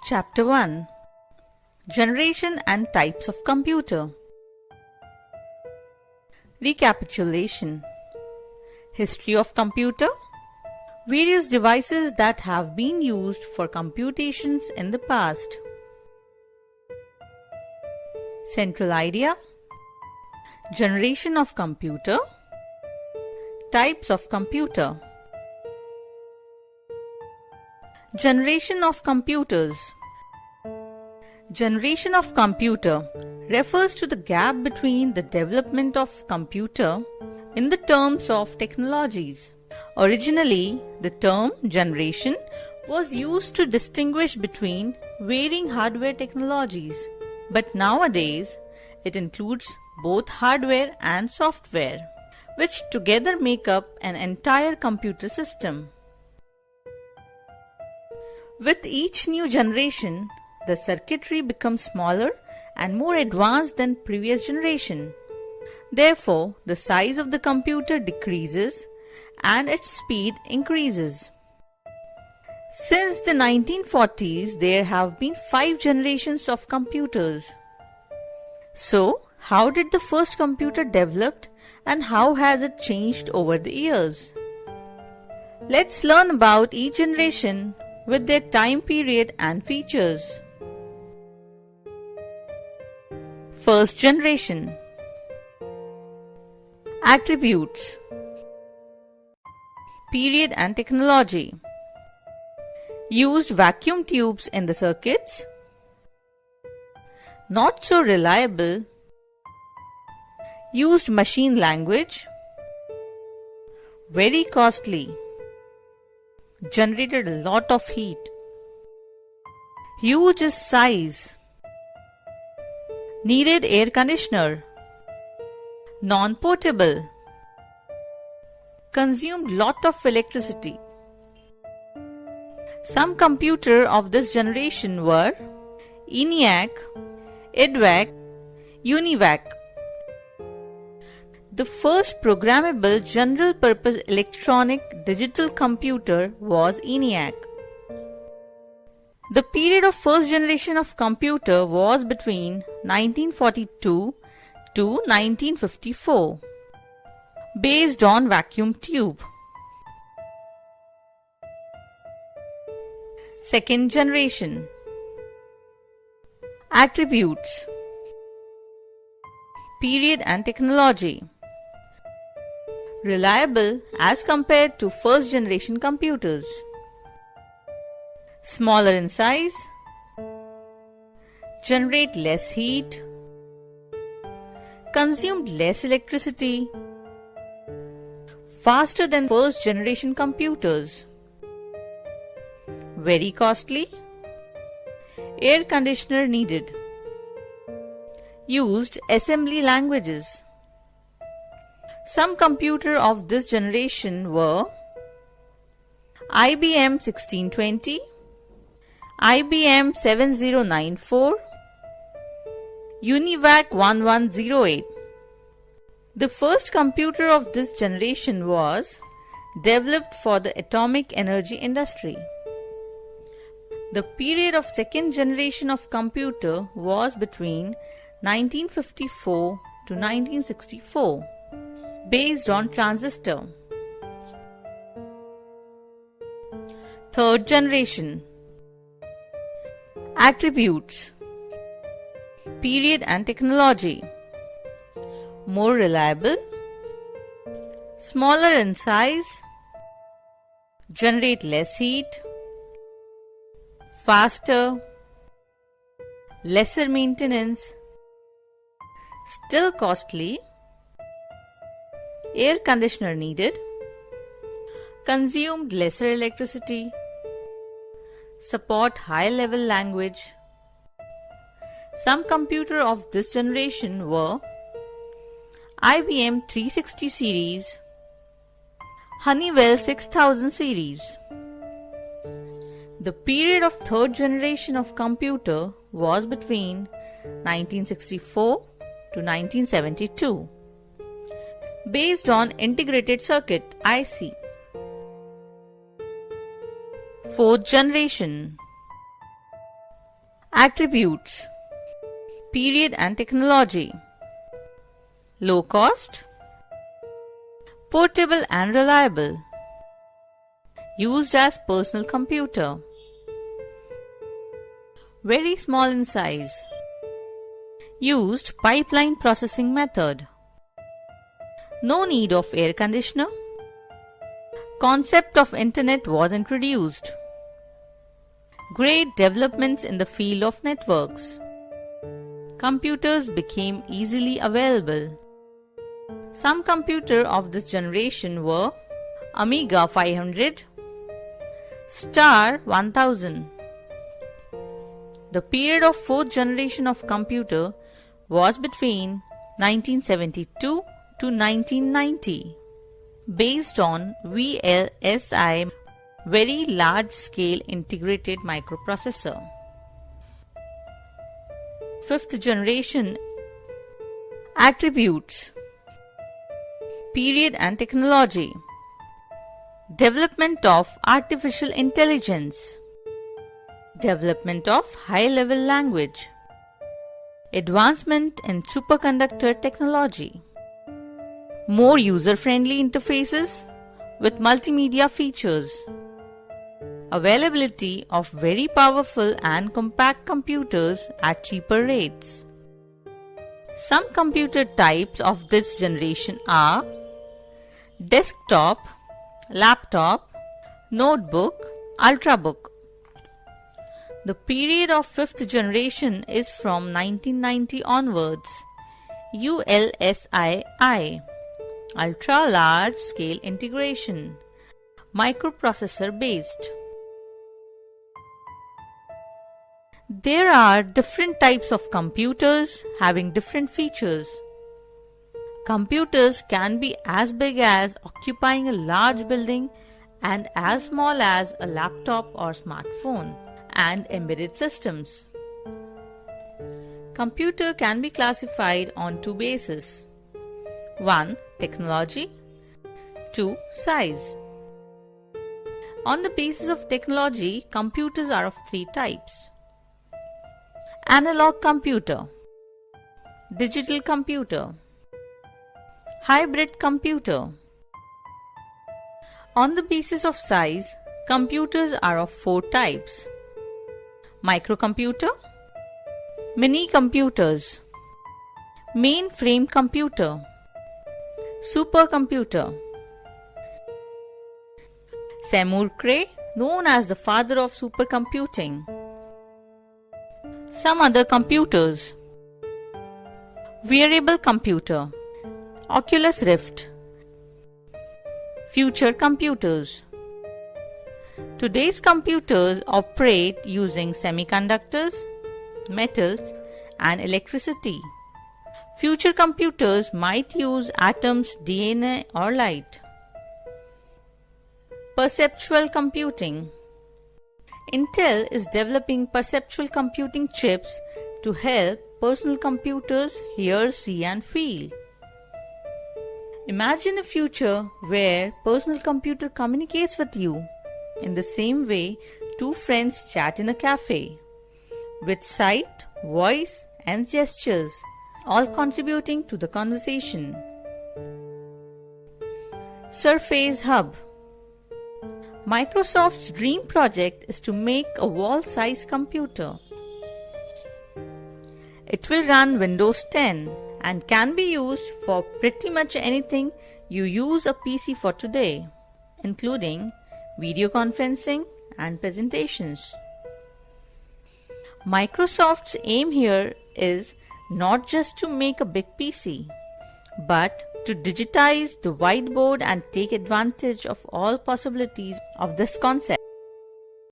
Chapter 1: Generation and Types of Computer. Recapitulation. History of computer. Various devices that have been used for computations in the past. Central idea. Generation of computer. Types of computer. Generation of computers. Generation of computer refers to the gap between the development of computer in the terms of technologies. Originally, the term generation was used to distinguish between varying hardware technologies, but nowadays it includes both hardware and software, which together make up an entire computer system. With each new generation, the circuitry becomes smaller and more advanced than previous generation. Therefore, the size of the computer decreases and its speed increases. Since the 1940s, there have been 5 generations of computers. So, how did the first computer develop and how has it changed over the years? Let's learn about each generation with their time period and features. First generation. Attributes. Period and technology. Used vacuum tubes in the circuits. Not so reliable. Used machine language. Very costly. Generated a lot of heat. Huge is size. Needed air conditioner. Non-portable. Consumed lot of electricity. Some computer of this generation were ENIAC, EDVAC, UNIVAC. The first programmable general-purpose electronic digital computer was ENIAC. The period of first generation of computer was between 1942 to 1954, based on vacuum tube. Second generation. Attributes. Period and technology. Reliable as compared to first generation computers. Smaller in size. Generate less heat. Consumed less electricity. Faster than first generation computers. Very costly. Air conditioner needed. Used assembly languages. Some computer of this generation were IBM 1620, IBM 7094, UNIVAC 1108. The first computer of this generation was developed for the atomic energy industry. The period of second generation of computer was between 1954 to 1964, based on transistor. Third generation. Attributes. Period and technology. More reliable. Smaller in size. Generate less heat. Faster. Lesser maintenance. Still costly. Air conditioner needed. Consumed lesser electricity. Support high level language. Some computer of this generation were IBM 360 series, Honeywell 6000 series. The period of third generation of computer was between 1964 to 1972, based on integrated circuit IC. Fourth generation. Attributes: period and technology, low cost, portable and reliable, used as personal computer, very small in size, used pipeline processing method, no need of air conditioner, concept of internet was introduced, great developments in the field of networks, computers became easily available. Some computers of this generation were Amiga 500, Star 1000. The period of fourth generation of computer was between 1972 to 1990, based on VLSI, Very Large Scale Integrated Microprocessor. Fifth generation. Attributes: period and technology, development of artificial intelligence, development of high-level language, advancement in superconductor technology, more user-friendly interfaces with multimedia features, availability of very powerful and compact computers at cheaper rates. Some computer types of this generation are desktop, laptop, notebook, ultrabook. The period of fifth generation is from 1990 onwards. ULSII, Ultra Large Scale Integration, microprocessor based. There are different types of computers having different features. Computers can be as big as occupying a large building and as small as a laptop or smartphone, and embedded systems. Computer can be classified on two bases. 1. Technology. 2. Size. On the basis of technology, computers are of three types: analog computer, digital computer, hybrid computer. On the basis of size, computers are of four types: microcomputer, mini computers, mainframe computer, supercomputer. Seymour Cray, known as the father of supercomputing. Some other computers: wearable computer, Oculus Rift, future computers. Today's computers operate using semiconductors, metals, and electricity. Future computers might use atoms, DNA, or light. Perceptual computing. Intel is developing perceptual computing chips to help personal computers hear, see, and feel. Imagine a future where personal computer communicates with you in the same way two friends chat in a cafe, with sight, voice, and gestures, all contributing to the conversation. Surface Hub. Microsoft's dream project is to make a wall-sized computer. It will run Windows 10 and can be used for pretty much anything you use a PC for today, including video conferencing and presentations. Microsoft's aim here is not just to make a big PC, but to digitize the whiteboard and take advantage of all possibilities of this concept.